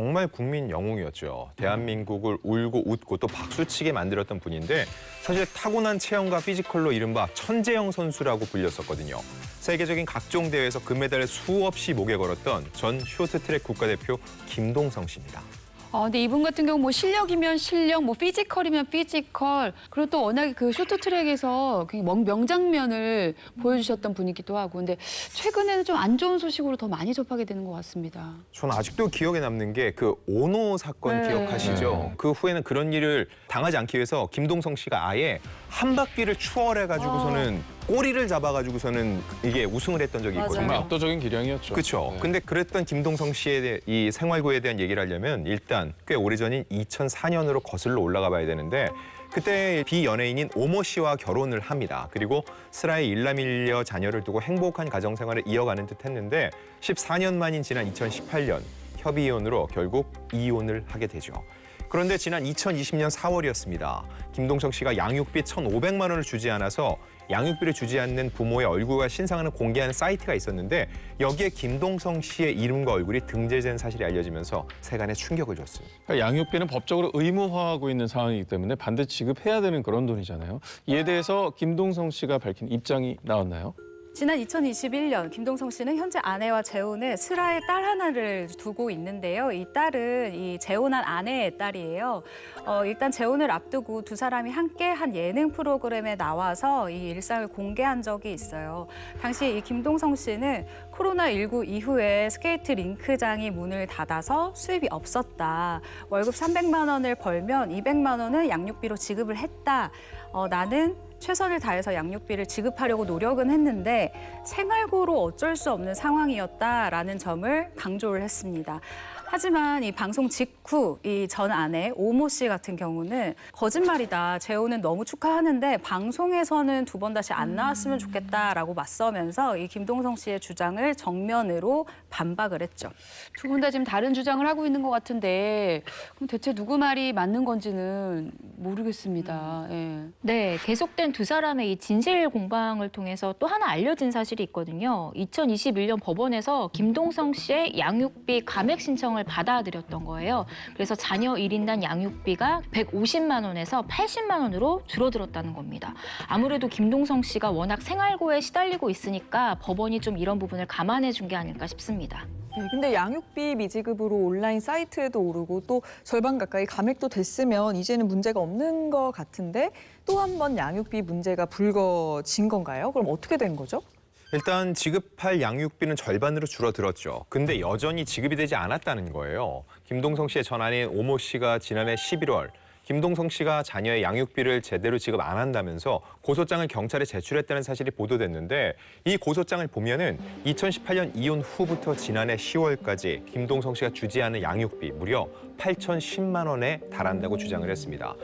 정말 국민 영웅이었죠. 대한민국을 울고 웃고 또 박수치게 만들었던 분인데 사실 타고난 체형과 피지컬로 이른바 천재형 선수라고 불렸었거든요. 세계적인 각종 대회에서 금메달을 수없이 목에 걸었던 전 쇼트트랙 국가대표 김동성 씨입니다. 근데 이분 같은 경우 뭐 실력이면 실력, 뭐 피지컬이면 피지컬, 그리고 또 워낙에 그 쇼트트랙에서 명장면을 보여주셨던 분이기도 하고, 근데 최근에는 좀 안 좋은 소식으로 더 많이 접하게 되는 것 같습니다. 저는 아직도 기억에 남는 게 그 오노 사건 기억하시죠? 그 후에는 그런 일을 당하지 않기 위해서 김동성 씨가 아예 한 바퀴를 추월해가지고서는 꼬리를 잡아가지고서는 이게 우승을 했던 적이 있거든요. 정말 압도적인 기량이었죠. 그렇죠. 근데 그랬던 김동성 씨의 이 생활고에 대한 얘기를 하려면 일단 꽤 오래전인 2004년으로 거슬러 올라가 봐야 되는데 그때 비연예인인 오모 씨와 결혼을 합니다. 그리고 슬하에 일남일녀 자녀를 두고 행복한 가정 생활을 이어가는 듯 했는데 14년 만인 지난 2018년 협의 이혼으로 결국 이혼을 하게 되죠. 그런데 지난 2020년 4월이었습니다. 김동성 씨가 양육비 1,500만 원을 주지 않아서 양육비를 주지 않는 부모의 얼굴과 신상을 공개하는 사이트가 있었는데 여기에 김동성 씨의 이름과 얼굴이 등재된 사실이 알려지면서 세간에 충격을 줬어요. 그러니까 양육비는 법적으로 의무화하고 있는 상황이기 때문에 반드시 지급해야 되는 그런 돈이잖아요. 이에 대해서 김동성 씨가 밝힌 입장이 나왔나요? 지난 2021년 김동성 씨는 현재 아내와 재혼해 슬하에 딸 하나를 두고 있는데요. 이 딸은 이 재혼한 아내의 딸이에요. 일단 재혼을 앞두고 두 사람이 함께 한 예능 프로그램에 나와서 이 일상을 공개한 적이 있어요. 당시 이 김동성 씨는 코로나19 이후에 스케이트 링크장이 문을 닫아서 수입이 없었다. 월급 300만 원을 벌면 200만 원은 양육비로 지급을 했다. 나는 최선을 다해서 양육비를 지급하려고 노력은 했는데 생활고로 어쩔 수 없는 상황이었다라는 점을 강조를 했습니다. 하지만 이 방송 직후 이 전 아내 오모 씨 같은 경우는 거짓말이다. 재혼은 너무 축하하는데 방송에서는 두 번 다시 안 나왔으면 좋겠다라고 맞서면서 이 김동성 씨의 주장을 정면으로 반박을 했죠. 두 분 다 지금 다른 주장을 하고 있는 것 같은데 그럼 대체 누구 말이 맞는 건지는 모르겠습니다. 예. 네, 계속된 두 사람의 이 진실 공방을 통해서 또 하나 알려진 사실이 있거든요. 2021년 법원에서 김동성 씨의 양육비 감액 신청을 받아들였던 거예요. 그래서 자녀 1인당 양육비가 150만 원에서 80만 원으로 줄어들었다는 겁니다. 아무래도 김동성 씨가 워낙 생활고에 시달리고 있으니까 법원이 좀 이런 부분을 감안해 준 게 아닐까 싶습니다. 네, 근데 양육비 미지급으로 온라인 사이트에도 오르고 또 절반 가까이 감액도 됐으면 이제는 문제가 없는 것 같은데 또 한 번 양육비 문제가 불거진 건가요? 그럼 어떻게 된 거죠? 일단 지급할 양육비는 절반으로 줄어들었죠. 근데 여전히 지급이 되지 않았다는 거예요. 김동성 씨의 전 아내인 오모 씨가 지난해 11월 김동성 씨가 자녀의 양육비를 제대로 지급 안 한다면서 고소장을 경찰에 제출했다는 사실이 보도됐는데 이 고소장을 보면은 2018년 이혼 후부터 지난해 10월까지 김동성 씨가 주지 않은 양육비 무려 8,010만 원에 달한다고 주장을 했습니다.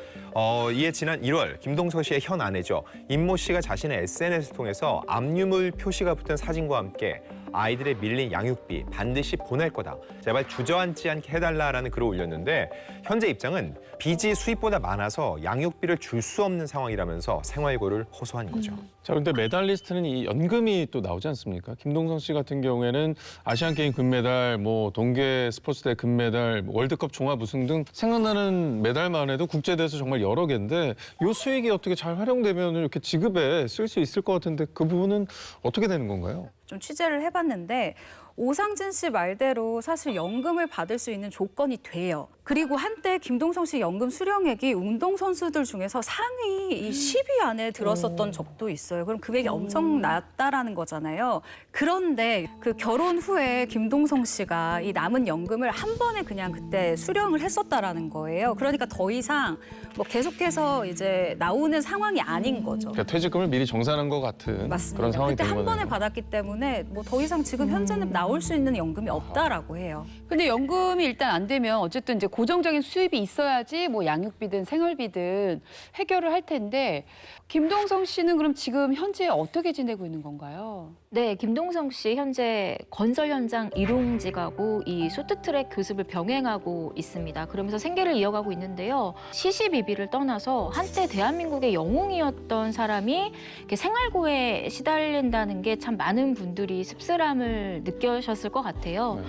이에 지난 1월 김동성 씨의 현 아내죠. 임모 씨가 자신의 SNS를 통해서 압류물 표시가 붙은 사진과 함께 아이들의 밀린 양육비 반드시 보낼 거다. 제발 주저앉지 않게 해달라라는 글을 올렸는데 현재 입장은 빚이 수입보다 많아서 양육비를 줄 수 없는 상황이라면서 생활고를 호소한 거죠. 자, 그런데 메달리스트는 이 연금이 또 나오지 않습니까? 김동성 씨 같은 경우에는 아시안게임 금메달, 뭐 동계 스포츠대 금메달, 월드컵 종합 우승 등 생각나는 메달만 해도 국제대회에서 정말 여러 개인데 이 수익이 어떻게 잘 활용되면 이렇게 지급에 쓸 수 있을 것 같은데 그 부분은 어떻게 되는 건가요? 좀 취재를 해봤는데 오상진 씨 말대로 사실 연금을 받을 수 있는 조건이 돼요. 그리고 한때 김동성 씨 연금 수령액이 운동선수들 중에서 상위 이 10위 안에 들었었던 적도 있어요. 그럼 금액이 엄청 낮다라는 거잖아요. 그런데 그 결혼 후에 김동성 씨가 이 남은 연금을 한 번에 그냥 그때 수령을 했었다라는 거예요. 그러니까 더 이상 뭐 계속해서 이제 나오는 상황이 아닌 거죠. 그러니까 퇴직금을 미리 정산한 것 같은 맞습니다. 그런 상황이 그때 된 한 거네요. 번에 받았기 때문에 뭐 더 이상 지금 현재는 나올 수 있는 연금이 없다라고 해요. 근데 연금이 일단 안 되면 어쨌든 이제 고정적인 수입이 있어야지 뭐 양육비든 생활비든 해결을 할 텐데 김동성 씨는 그럼 지금 현재 어떻게 지내고 있는 건가요? 네, 김동성 씨 현재 건설 현장 일용직하고 이 쇼트트랙 교습을 병행하고 있습니다. 그러면서 생계를 이어가고 있는데요. 시시비비를 떠나서 한때 대한민국의 영웅이었던 사람이 이렇게 생활고에 시달린다는 게 참 많은 분들이 씁쓸함을 느끼셨을 것 같아요.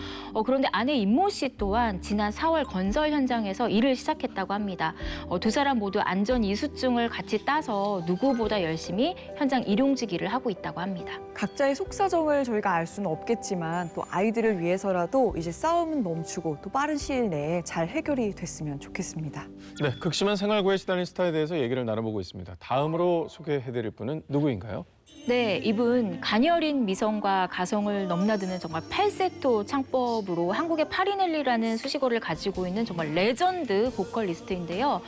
그런데 아내 임모 씨 또한 지난 4월 건설 현장에서 일을 시작했다고 합니다. 두 사람 모두 안전 이수증을 같이 따서 누구보다 열심히 현장 일용직 일을 하고 있다고 합니다. 각자의 속사정을 저희가 알 수는 없겠지만 또 아이들을 위해서라도 이제 싸움은 멈추고 또 빠른 시일 내에 잘 해결이 됐으면 좋겠습니다. 네, 극심한 생활고에 시달린 스타에 대해서 얘기를 나눠보고 있습니다. 다음으로 소개해드릴 분은 누구인가요? 네, 이분 가녀린 미성과 가성을 넘나드는 정말 팔세토 창법으로 한국의 파리넬리라는 수식어를 가지고 있는 정말 레전드 보컬리스트인데요.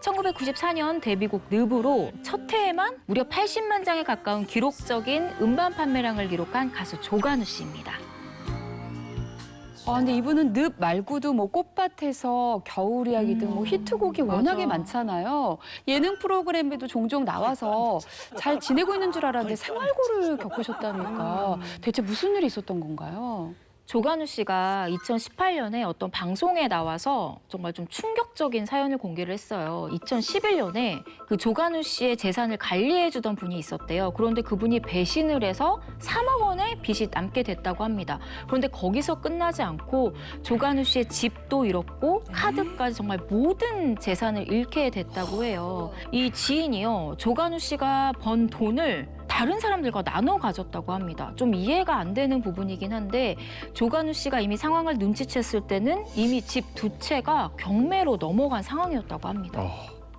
1994년 데뷔곡 늪으로 첫 해에만 무려 80만 장에 가까운 기록적인 음반 판매량을 기록한 가수 조관우 씨입니다. 근데 이분은 늪 말고도 뭐 꽃밭에서 겨울 이야기 등 뭐 히트곡이 워낙에 맞아. 많잖아요. 예능 프로그램에도 종종 나와서 잘 지내고 있는 줄 알았는데 생활고를 겪으셨다니까 대체 무슨 일이 있었던 건가요? 조관우 씨가 2018년에 어떤 방송에 나와서 정말 좀 충격적인 사연을 공개를 했어요. 2011년에 그 조관우 씨의 재산을 관리해주던 분이 있었대요. 그런데 그분이 배신을 해서 3억 원의 빚이 남게 됐다고 합니다. 그런데 거기서 끝나지 않고 조관우 씨의 집도 잃었고 카드까지 정말 모든 재산을 잃게 됐다고 해요. 이 지인이요, 조관우 씨가 번 돈을 다른 사람들과 나눠 가졌다고 합니다. 좀 이해가 안 되는 부분이긴 한데 조관우 씨가 이미 상황을 눈치챘을 때는 이미 집 두 채가 경매로 넘어간 상황이었다고 합니다.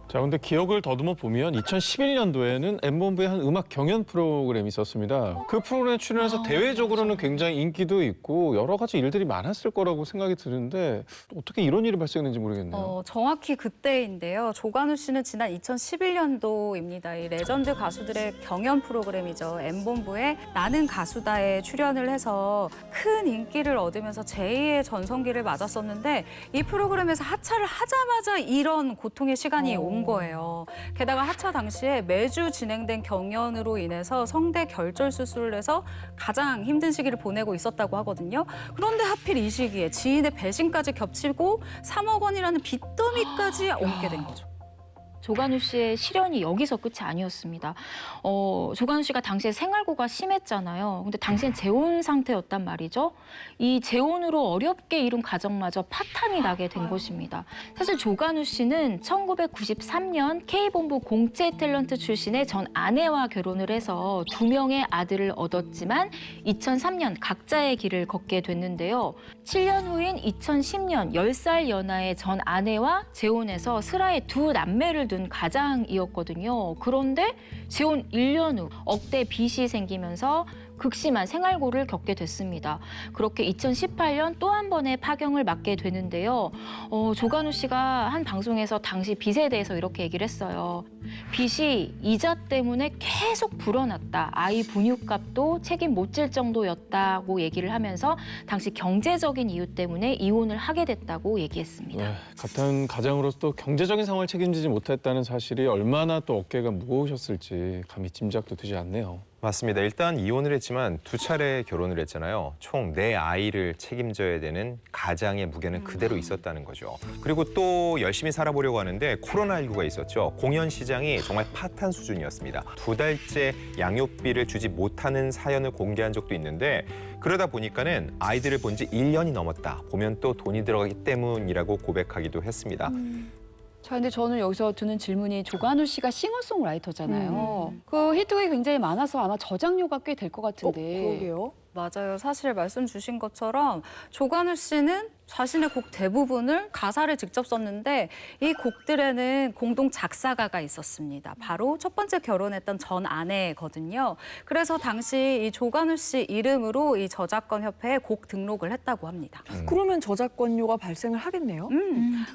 자, 근데 기억을 더듬어 보면 2011년도에는 M본부의 한 음악 경연 프로그램이 있었습니다. 그 프로그램에 출연해서 대외적으로는 굉장히 인기도 있고 여러 가지 일들이 많았을 거라고 생각이 드는데 어떻게 이런 일이 발생했는지 모르겠네요. 정확히 그때인데요. 조관우 씨는 지난 2011년도입니다. 이 레전드 가수들의 경연 프로그램이죠. M본부의 나는 가수다에 출연을 해서 큰 인기를 얻으면서 제2의 전성기를 맞았었는데 이 프로그램에서 하차를 하자마자 이런 고통의 시간이 온 거예요. 게다가 하차 당시에 매주 진행된 경연으로 인해서 성대 결절 수술을 해서 가장 힘든 시기를 보내고 있었다고 하거든요. 그런데 하필 이 시기에 지인의 배신까지 겹치고 3억 원이라는 빚더미까지 얹게 된 거죠. 조관우 씨의 시련이 여기서 끝이 아니었습니다. 조관우 씨가 당시에 생활고가 심했잖아요. 근데 당시엔 재혼 상태였단 말이죠. 이 재혼으로 어렵게 이룬 가정마저 파탄이 나게 된 것입니다. 사실 조관우 씨는 1993년 K본부 공채 탤런트 출신의 전 아내와 결혼을 해서 2명의 아들을 얻었지만 2003년 각자의 길을 걷게 됐는데요. 7년 후인 2010년 10살 연하의 전 아내와 재혼해서 슬하에 두 남매를 둔 가장이었거든요. 그런데 재혼 1년 후 억대 빚이 생기면서 극심한 생활고를 겪게 됐습니다. 그렇게 2018년 또 한 번의 파경을 맞게 되는데요. 조관우 씨가 한 방송에서 당시 빚에 대해서 이렇게 얘기를 했어요. 빚이 이자 때문에 계속 불어났다. 아이 분유값도 책임 못 질 정도였다고 얘기를 하면서 당시 경제적인 이유 때문에 이혼을 하게 됐다고 얘기했습니다. 네, 같은 가장으로서 또 경제적인 상황을 책임지지 못했다는 사실이 얼마나 또 어깨가 무거우셨을지 감히 짐작도 되지 않네요. 맞습니다. 일단 이혼을 했지만 두 차례 결혼을 했잖아요. 총 4아이를 책임져야 되는 가장의 무게는 그대로 있었다는 거죠. 그리고 또 열심히 살아보려고 하는데 코로나19가 있었죠. 공연 시장이 정말 파탄 수준이었습니다. 2달째 양육비를 주지 못하는 사연을 공개한 적도 있는데 그러다 보니까는 아이들을 본 지 1년이 넘었다. 보면 또 돈이 들어가기 때문이라고 고백하기도 했습니다. 자, 근데 저는 여기서 드는 질문이 조관우 씨가 싱어송라이터잖아요. 그 히트곡이 굉장히 많아서 아마 저작료가 꽤 될 것 같은데. 그러게요. 맞아요. 사실 말씀 주신 것처럼 조관우 씨는 자신의 곡 대부분을 가사를 직접 썼는데 이 곡들에는 공동 작사가가 있었습니다. 바로 첫 번째 결혼했던 전 아내거든요. 그래서 당시 이 조관우 씨 이름으로 이 저작권 협회에 곡 등록을 했다고 합니다. 그러면 저작권료가 발생을 하겠네요.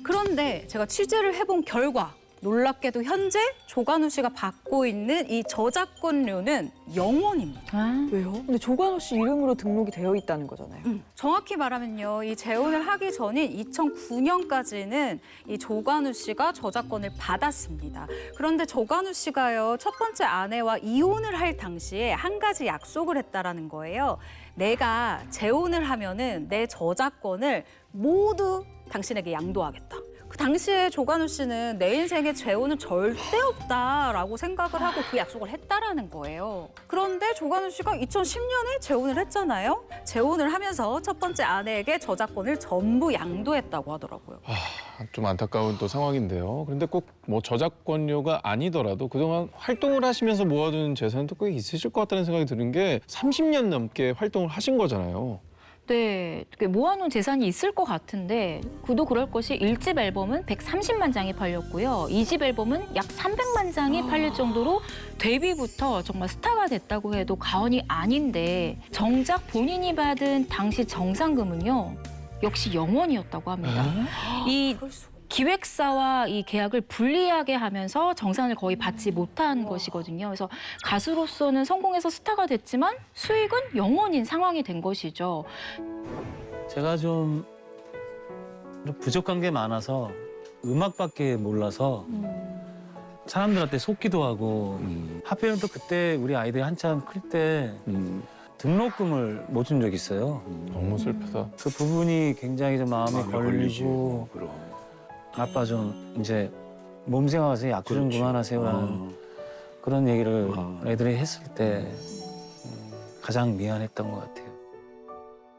그런데 제가 취재를 해본 결과 놀랍게도 현재 조관우 씨가 받고 있는 이 저작권료는 0원입니다. 아, 왜요? 근데 조관우 씨 이름으로 등록이 되어 있다는 거잖아요. 정확히 말하면요, 이 재혼을 하기 전인 2009년까지는 이 조관우 씨가 저작권을 받았습니다. 그런데 조관우 씨가요, 첫 번째 아내와 이혼을 할 당시에 한 가지 약속을 했다라는 거예요. 내가 재혼을 하면은 내 저작권을 모두 당신에게 양도하겠다. 그 당시에 조관우 씨는 내 인생에 재혼은 절대 없다라고 생각을 하고 그 약속을 했다라는 거예요. 그런데 조관우 씨가 2010년에 재혼을 했잖아요. 재혼을 하면서 첫 번째 아내에게 저작권을 전부 양도했다고 하더라고요. 좀 안타까운 또 상황인데요. 그런데 꼭 뭐 저작권료가 아니더라도 그동안 활동을 하시면서 모아둔 재산도 꽤 있으실 것 같다는 생각이 드는 게 30년 넘게 활동을 하신 거잖아요. 네, 모아놓은 재산이 있을 것 같은데 그도 그럴 것이 1집 앨범은 130만 장이 팔렸고요. 2집 앨범은 약 300만 장이 팔릴 정도로 데뷔부터 정말 스타가 됐다고 해도 과언이 아닌데 정작 본인이 받은 당시 정상금은요. 역시 0원이었다고 합니다. 이 기획사와 이 계약을 불리하게 하면서 정산을 거의 받지 못한 것이거든요. 그래서 가수로서는 성공해서 스타가 됐지만 수익은 0원인 상황이 된 것이죠. 제가 좀 부족한 게 많아서 음악밖에 몰라서 사람들한테 속기도 하고 하필이면 또 그때 우리 아이들이 한참 클 때 등록금을 못 준 적이 있어요. 너무 슬프다. 그 부분이 굉장히 좀 마음에 걸리고 아빠 좀 이제 몸 생각하세요. 약주 좀 그만하세요라는 그런 얘기를 애들이 했을 때 가장 미안했던 것 같아요.